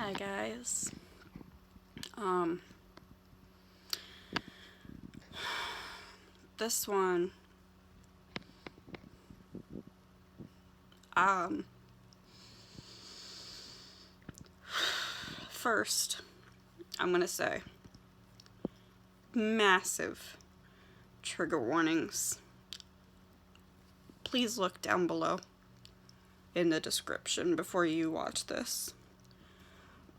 Hi guys. This one, first, I'm gonna say massive trigger warnings. Please look down below in the description before you watch this,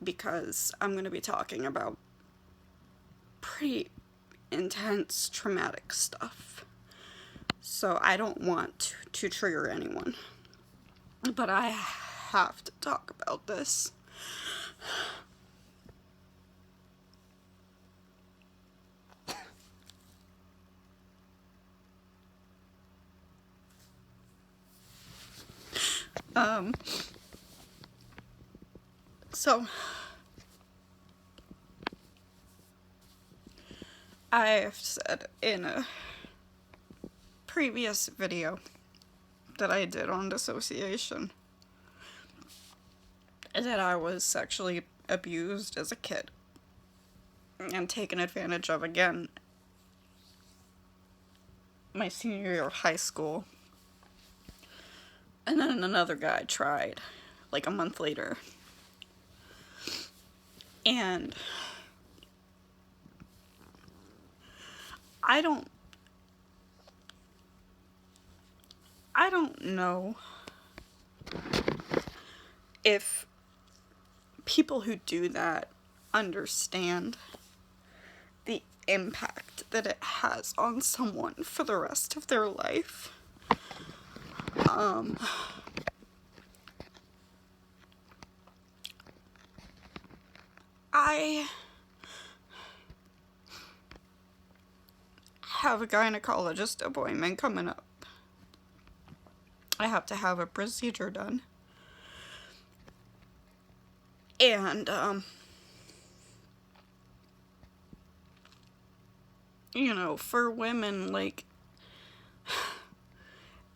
because I'm gonna be talking about pretty intense traumatic stuff. So I don't want to trigger anyone, but I have to talk about this. So I've said in a previous video that I did on dissociation that I was sexually abused as a kid and taken advantage of again my senior year of high school. And then another guy tried like a month later. And I don't know if people who do that understand the impact that it has on someone for the rest of their life. I have a gynecologist appointment coming up. I have to have a procedure done. And, you know, for women, like,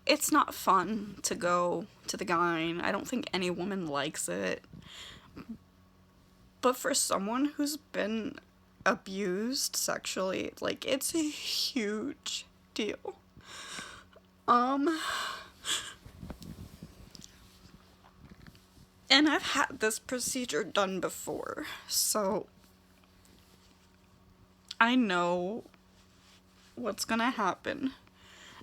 it's not fun to go to the gyne. I don't think any woman likes it. But for someone who's been abused sexually, like, it's a huge deal. And I've had this procedure done before, so I know what's gonna happen.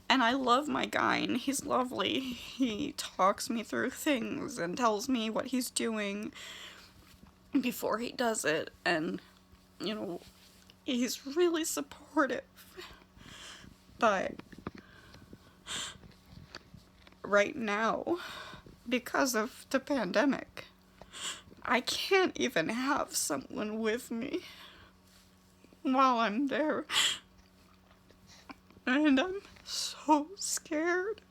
And I love my gyne. He's lovely. He talks me through things and tells me what he's doing before he does it. And, you know, he's really supportive. But right now, because of the pandemic, I can't even have someone with me while I'm there. And I'm so scared.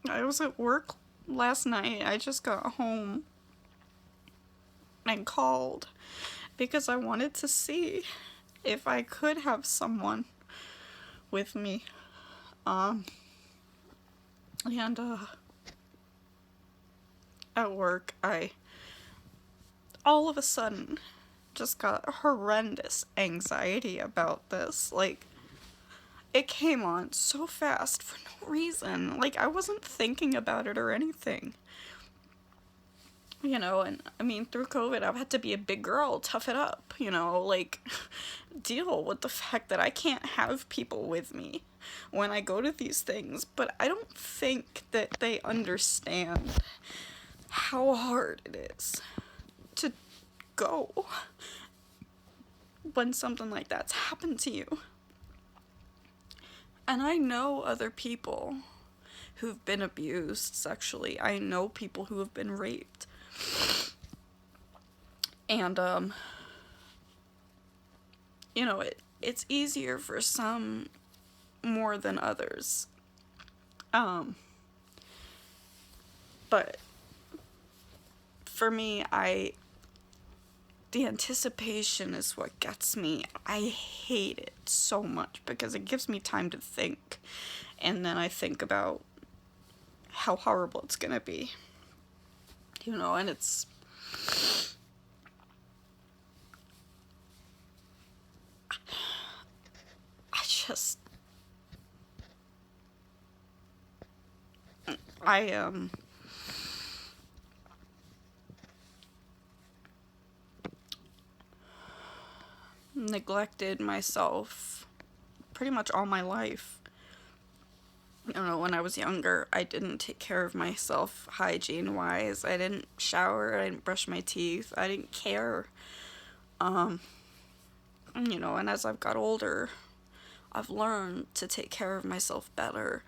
I was at work last night. I just got home and called because I wanted to see if I could have someone with me. At work, I all of a sudden just got horrendous anxiety about this. Like, it came on so fast for no reason. Like, I wasn't thinking about it or anything. You know, and I mean, through COVID, I've had to be a big girl, tough it up, you know, like, deal with the fact that I can't have people with me when I go to these things. But I don't think that they understand how hard it is to go when something like that's happened to you. And I know other people who've been abused sexually. I know people who have been raped. And, you know, it's easier for some more than others. But for me, the anticipation is what gets me. I hate it so much because it gives me time to think. And then I think about how horrible it's gonna be. You know, and it's... I just... I neglected myself pretty much all my life. You know, when I was younger, I didn't take care of myself hygiene-wise. I didn't shower, I didn't brush my teeth, I didn't care. You know, and as I've got older, I've learned to take care of myself better.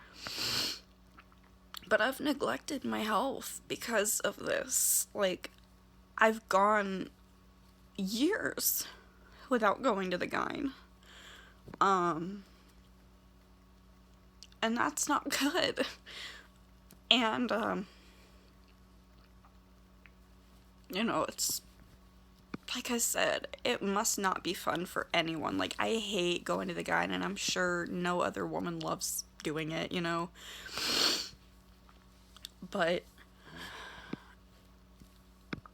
But I've neglected my health because of this. Like, I've gone years without going to the gyne. And that's not good. And, you know, it's, like I said, it must not be fun for anyone. Like, I hate going to the gyne, and I'm sure no other woman loves doing it, you know? But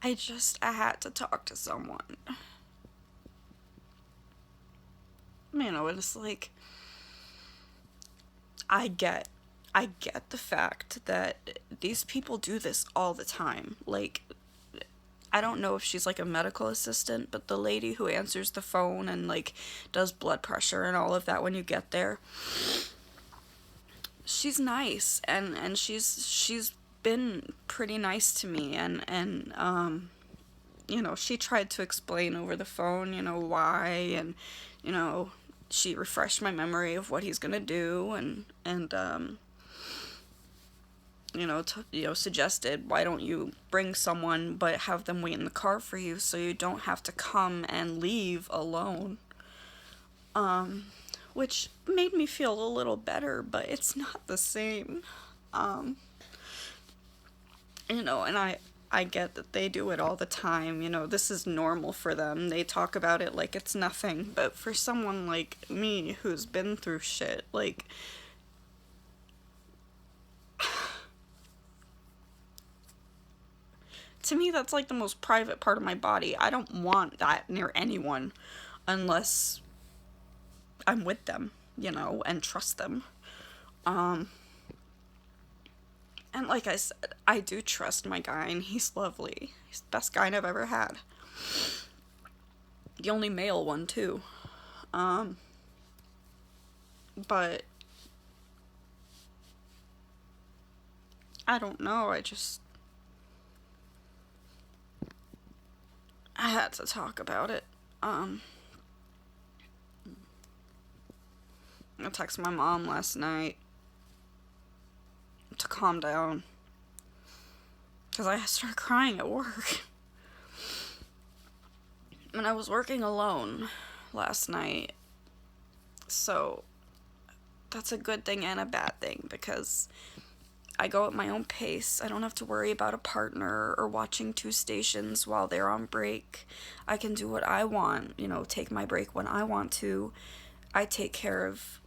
I had to talk to someone. You know, it's like, I get the fact that these people do this all the time. Like, I don't know if she's like a medical assistant, but the lady who answers the phone and like does blood pressure and all of that when you get there, she's nice, and she's been pretty nice to me, and you know, she tried to explain over the phone, you know, why, and, you know, she refreshed my memory of what he's gonna do, and you know, suggested, why don't you bring someone but have them wait in the car for you so you don't have to come and leave alone. Which made me feel a little better, but it's not the same. You know, and I get that they do it all the time, you know, this is normal for them. They talk about it like it's nothing, but for someone like me who's been through shit, like, to me, that's like the most private part of my body. I don't want that near anyone unless I'm with them, you know, and trust them. And like I said, I do trust my guy, and he's lovely. He's the best guy I've ever had. The only male one, too. But I don't know, I had to talk about it. I texted my mom last night to calm down, because I started crying at work. And I was working alone last night, so that's a good thing and a bad thing, because I go at my own pace. I don't have to worry about a partner or watching two stations while they're on break. I can do what I want, you know, take my break when I want to. I take care of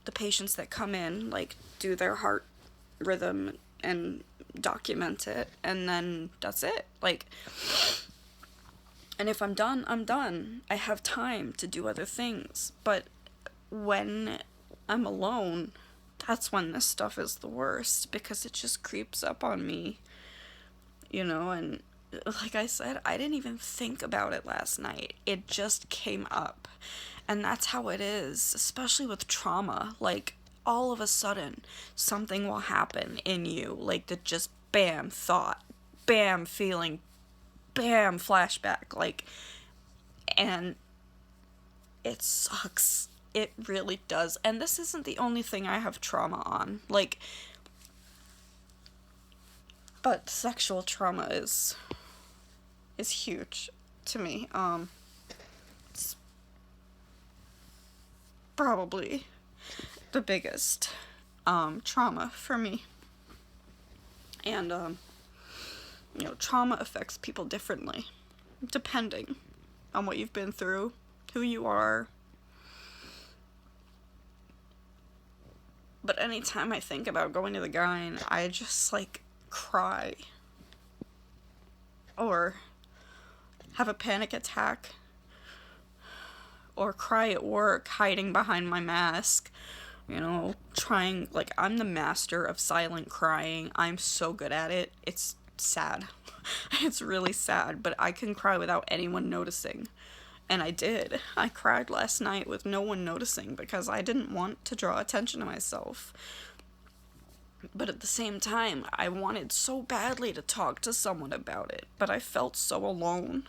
the patients that come in, like, do their heart rhythm and document it, and then that's it. Like, and if I'm done, I'm done. I have time to do other things. But when I'm alone, that's when this stuff is the worst, because it just creeps up on me, you know. And like I said, I didn't even think about it last night. It just came up. And that's how it is, especially with trauma. Like, all of a sudden, something will happen in you, like, that just bam, thought, bam, feeling, bam, flashback, like, and it sucks. It really does. And this isn't the only thing I have trauma on, like, but sexual trauma is huge to me. It's probably the biggest trauma for me. And you know, trauma affects people differently, depending on what you've been through, who you are. But anytime I think about going to the gyne, I just, like, cry. Or have a panic attack. Or cry at work, hiding behind my mask. You know, trying, like, I'm the master of silent crying. I'm so good at it. It's sad. It's really sad, but I can cry without anyone noticing. And I did. I cried last night with no one noticing because I didn't want to draw attention to myself. But at the same time, I wanted so badly to talk to someone about it, but I felt so alone.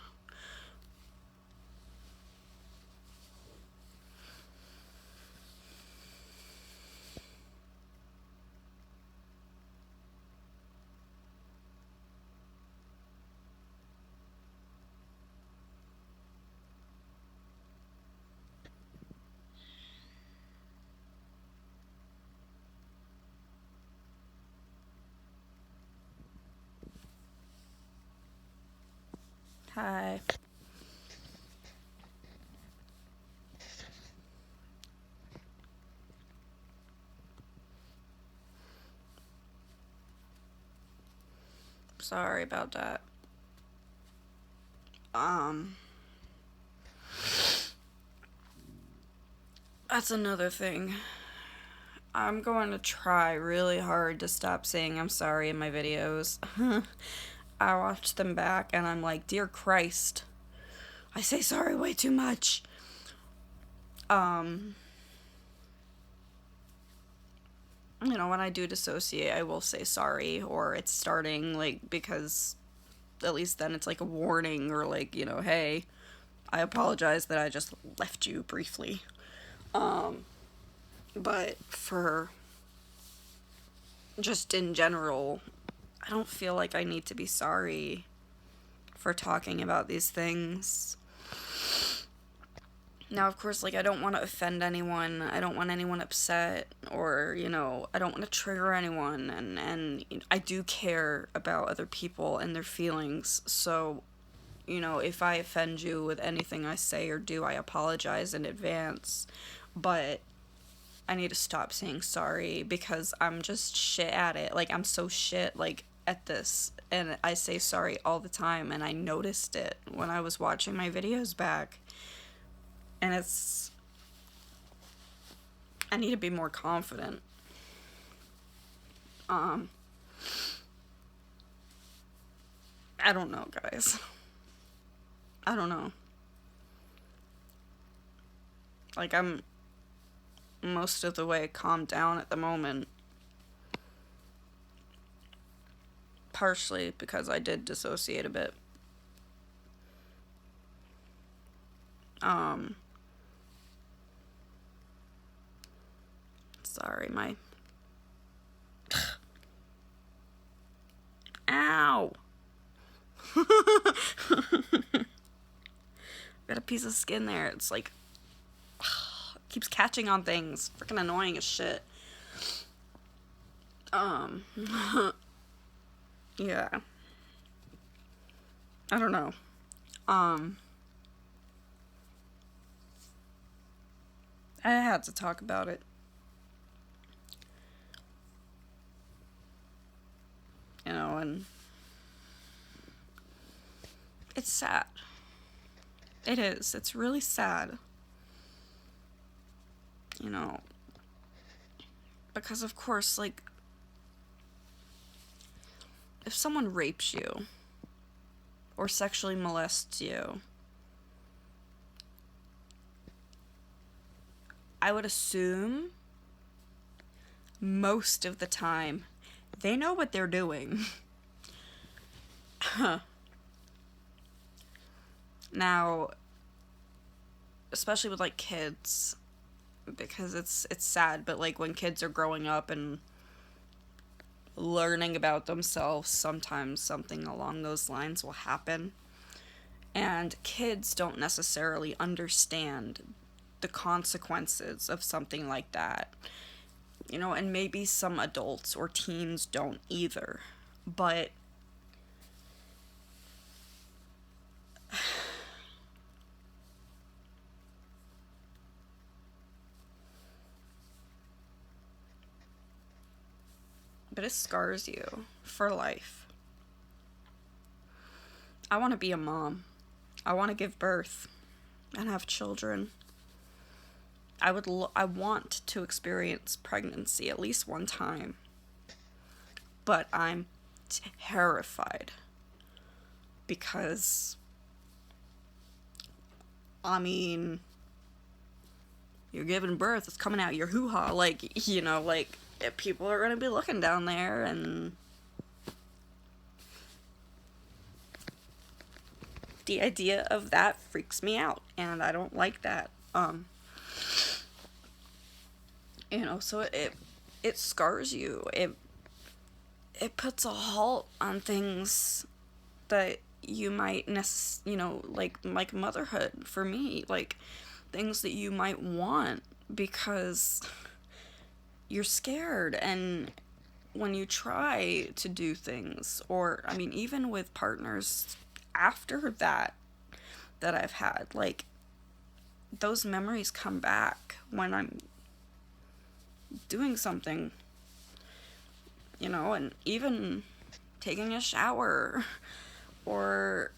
Hi. Sorry about that. That's another thing. I'm going to try really hard to stop saying I'm sorry in my videos. I watch them back and I'm like, dear Christ, I say sorry way too much. You know, when I do dissociate, I will say sorry, or it's starting, like, because at least then it's like a warning, or like, you know, hey, I apologize that I just left you briefly. But for just in general, I don't feel like I need to be sorry for talking about these things. Now, of course, like, I don't want to offend anyone. I don't want anyone upset, or, you know, I don't want to trigger anyone, and I do care about other people and their feelings, so, you know, if I offend you with anything I say or do, I apologize in advance, but I need to stop saying sorry, because I'm just shit at it. Like, I'm so shit, like, at this, and I say sorry all the time, and I noticed it when I was watching my videos back. And I need to be more confident. I don't know, guys. I don't know. Like, I'm most of the way calmed down at the moment. Partially because I did dissociate a bit. Sorry, my... Ow! Got a piece of skin there. It's like... keeps catching on things. Freaking annoying as shit. Yeah. I don't know. I had to talk about it. You know, and it's sad. It is. It's really sad. You know, because of course, like, if someone rapes you or sexually molests you, I would assume most of the time they know what they're doing. Now, especially with, like, kids, because it's sad, but, like, when kids are growing up and learning about themselves, sometimes something along those lines will happen. And kids don't necessarily understand the consequences of something like that. You know, and maybe some adults or teens don't either. But but it scars you for life. I want to be a mom. I want to give birth and have children. I want to experience pregnancy at least one time. But I'm terrified because, I mean, you're giving birth, it's coming out your hoo-ha, like, you know, like, people are gonna be looking down there, and the idea of that freaks me out, and I don't like that. You know, so it scars you. It puts a halt on things that you might you know, like motherhood for me, like things that you might want because you're scared. And when you try to do things, or I mean, even with partners after that I've had, like, those memories come back when I'm doing something, you know, and even taking a shower, or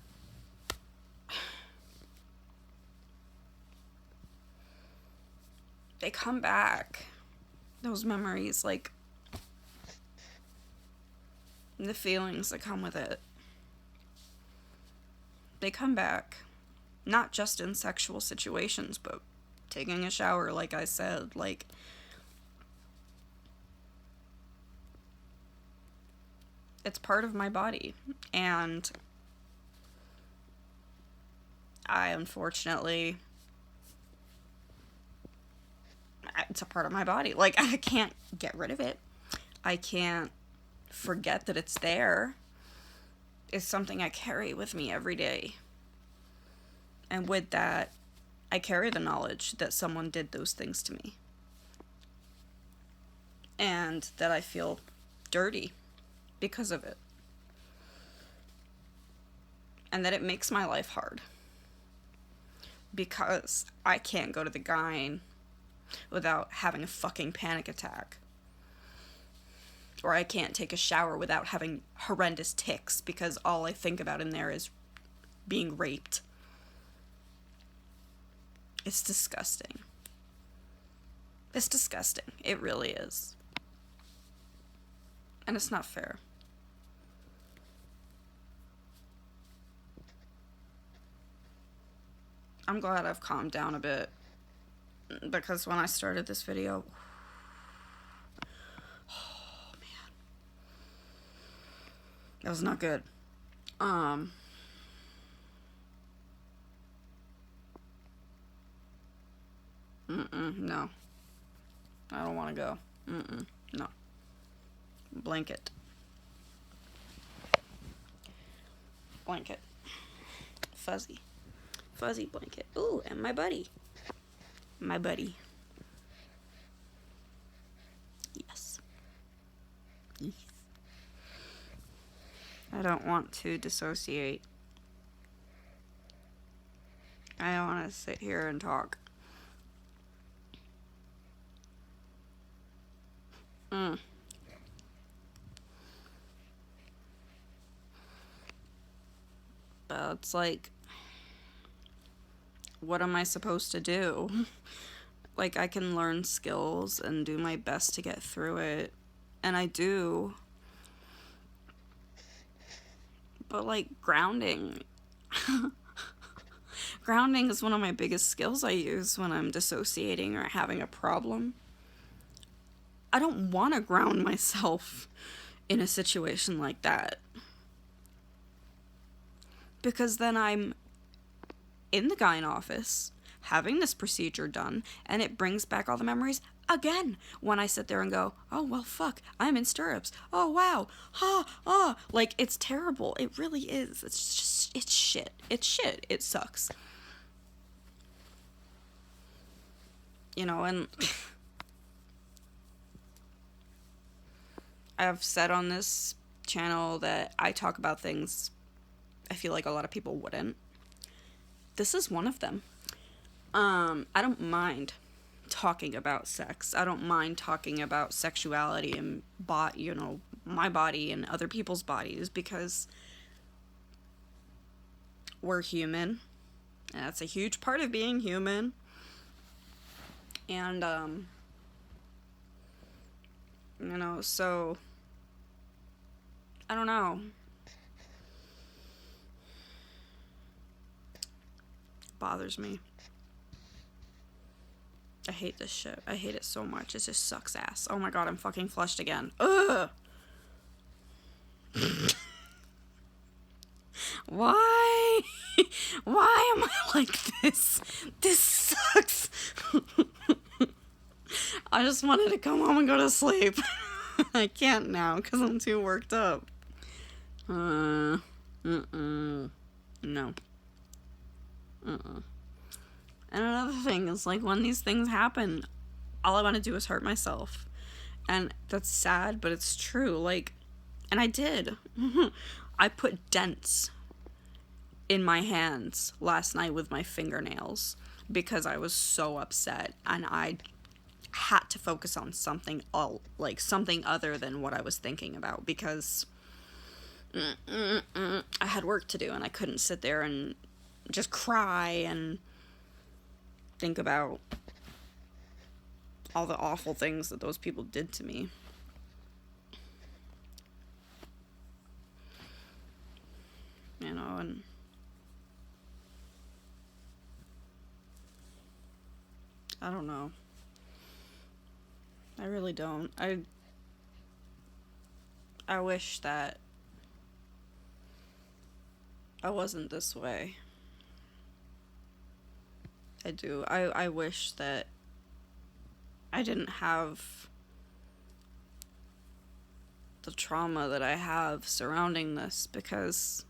they come back, those memories, like, the feelings that come with it, they come back, not just in sexual situations, but taking a shower, like I said, like, it's part of my body, and I, unfortunately, it's a part of my body. Like, I can't get rid of it. I can't forget that it's there. It's something I carry with me every day. And with that, I carry the knowledge that someone did those things to me. And that I feel dirty because of it. And that it makes my life hard. Because I can't go to the gyne without having a fucking panic attack. Or I can't take a shower without having horrendous tics because all I think about in there is being raped. It's disgusting. It's disgusting. It really is. And it's not fair. I'm glad I've calmed down a bit, because when I started this video, oh man, that was not good. No. I don't want to go. No. Blanket. Blanket. Fuzzy. Fuzzy blanket. Ooh, and my buddy. My buddy. Yes. Yes. I don't want to dissociate. I don't want to sit here and talk. But it's like, what am I supposed to do? Like, I can learn skills and do my best to get through it. And I do. But, like, grounding. Grounding is one of my biggest skills I use when I'm dissociating or having a problem. I don't want to ground myself in a situation like that. Because then I'm in the gyne office having this procedure done, and it brings back all the memories again when I sit there and go, oh, well, fuck, I'm in stirrups. Oh, wow. Like, it's terrible. It really is. It's just, it's shit. It's shit. It sucks. You know, and I've said on this channel that I talk about things I feel like a lot of people wouldn't. This is one of them. I don't mind talking about sex. I don't mind talking about sexuality and my body and other people's bodies, because we're human, and that's a huge part of being human. And you know, so I don't know. It bothers me. I hate this shit. I hate it so much. It just sucks ass. Oh my god, I'm fucking flushed again. Ugh! Why? Why am I like this? This sucks. I just wanted to come home and go to sleep. I can't now because I'm too worked up. No. And another thing is, like, when these things happen, all I want to do is hurt myself. And that's sad, but it's true. Like, and I did. I put dents in my hands last night with my fingernails because I was so upset, and I had to focus on something other than what I was thinking about, because I had work to do, and I couldn't sit there and just cry and think about all the awful things that those people did to me. You know, and I don't know. I really don't. I wish that I wasn't this way. I do. I wish that I didn't have the trauma that I have surrounding this, because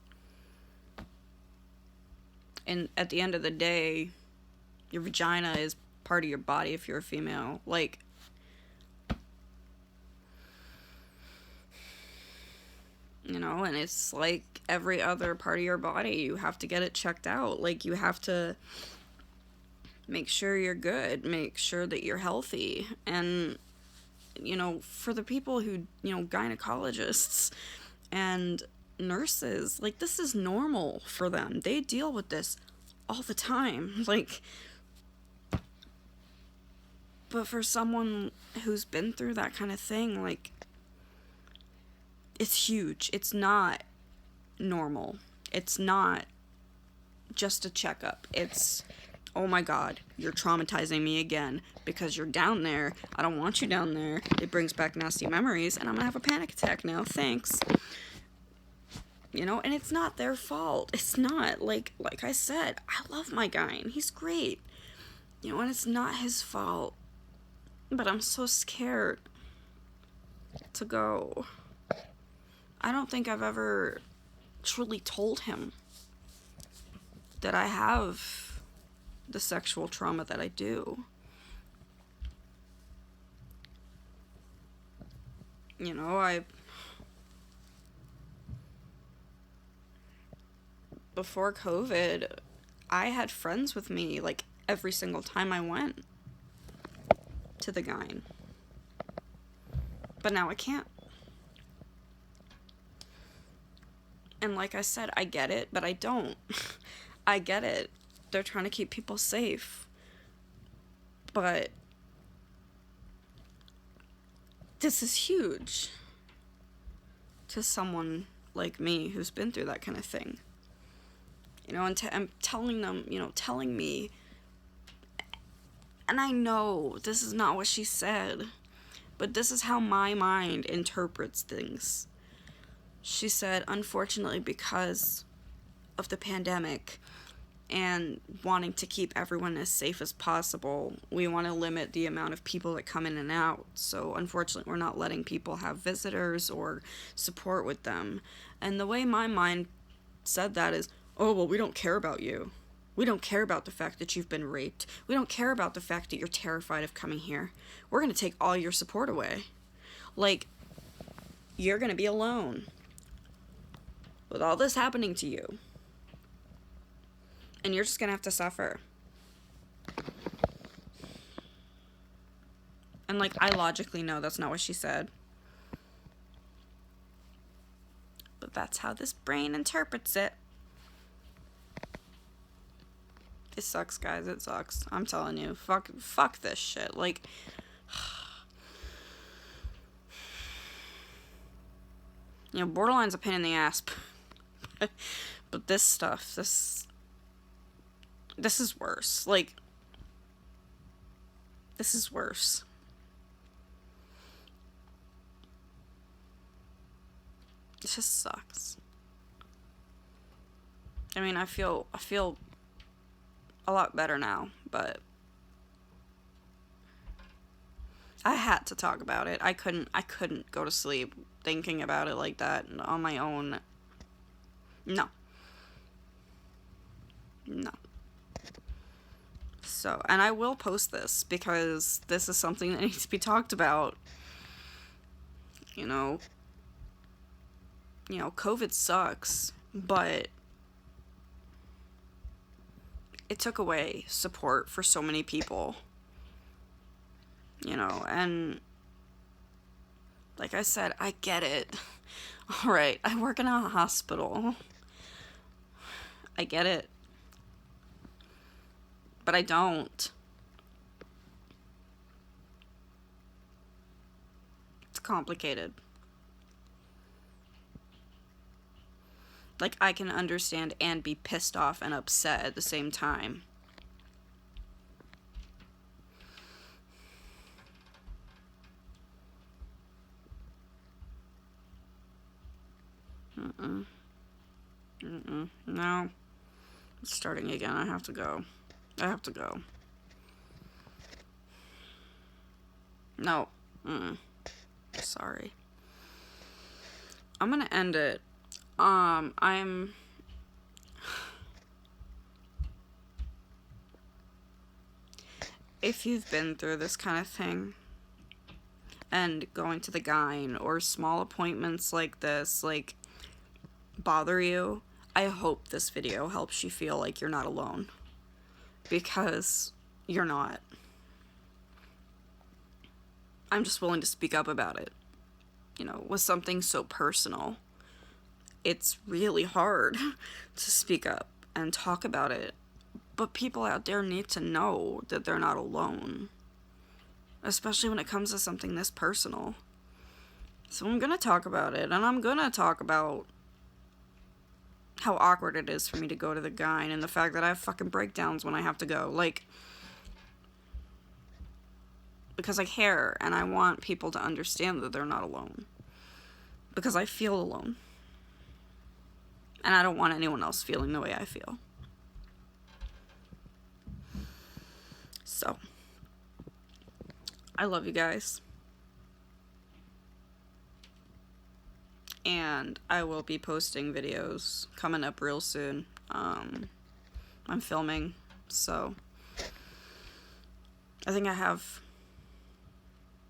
at the end of the day, your vagina is part of your body if you're a female. Like, you know, and it's like every other part of your body. You have to get it checked out. Like, you have to make sure you're good, make sure that you're healthy. And, you know, for the people who, you know, gynecologists and nurses, like, this is normal for them. They deal with this all the time. Like, but for someone who's been through that kind of thing, like, it's huge. It's not normal. It's not just a checkup. It's, oh my god, you're traumatizing me again because you're down there. I don't want you down there. It brings back nasty memories, and I'm gonna have a panic attack now. Thanks. You know, and it's not their fault. It's not. Like I said, I love my guy, and he's great. You know, and it's not his fault. But I'm so scared to go. I don't think I've ever truly told him that I have the sexual trauma that I do. You know, before COVID, I had friends with me, like, every single time I went to the gyne. But now I can't. And like I said, I get it, but I don't. I get it. They're trying to keep people safe. But this is huge to someone like me who's been through that kind of thing. You know, and I'm telling them, you know, telling me, and I know this is not what she said, but this is how my mind interprets things. She said, unfortunately, because of the pandemic and wanting to keep everyone as safe as possible, we want to limit the amount of people that come in and out. So, unfortunately, we're not letting people have visitors or support with them. And the way my mind said that is, oh, well, we don't care about you. We don't care about the fact that you've been raped. We don't care about the fact that you're terrified of coming here. We're going to take all your support away. Like, you're going to be alone with all this happening to you. And you're just going to have to suffer. And, like, I logically know that's not what she said. That's how this brain interprets it. It sucks, guys. It sucks. I'm telling you. Fuck this shit. Like, you know, borderline's a pain in the ass. But this stuff, this is worse. Like, this is worse. It just sucks. I mean, I feel a lot better now, but I had to talk about it. I couldn't go to sleep thinking about it like that on my own. No. So, and I will post this because this is something that needs to be talked about. You know, COVID sucks, but it took away support for so many people. You know, and like I said, I get it. Alright, I work in a hospital. I get it. But I don't. It's complicated. Like, I can understand and be pissed off and upset at the same time. No. It's starting again. I have to go. No. Sorry. I'm gonna end it. If you've been through this kind of thing, and going to the gyne or small appointments like this, like, bother you, I hope this video helps you feel like you're not alone. Because you're not. I'm just willing to speak up about it. You know, with something so personal. It's really hard to speak up and talk about it. But people out there need to know that they're not alone. Especially when it comes to something this personal. So I'm gonna talk about it. And I'm gonna talk about how awkward it is for me to go to the gyne and the fact that I have fucking breakdowns when I have to go. Like, because I care and I want people to understand that they're not alone. Because I feel alone. And I don't want anyone else feeling the way I feel. So, I love you guys. And I will be posting videos coming up real soon. I'm filming, so I think I have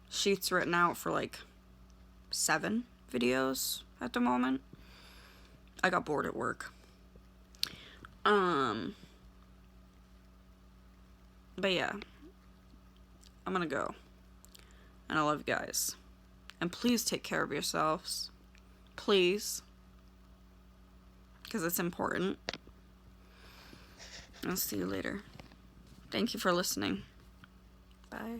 sheets written out for like 7 videos at the moment. I got bored at work. But yeah, I'm gonna go. And I love you guys. And please take care of yourselves. Please. Because it's important. I'll see you later. Thank you for listening. Bye.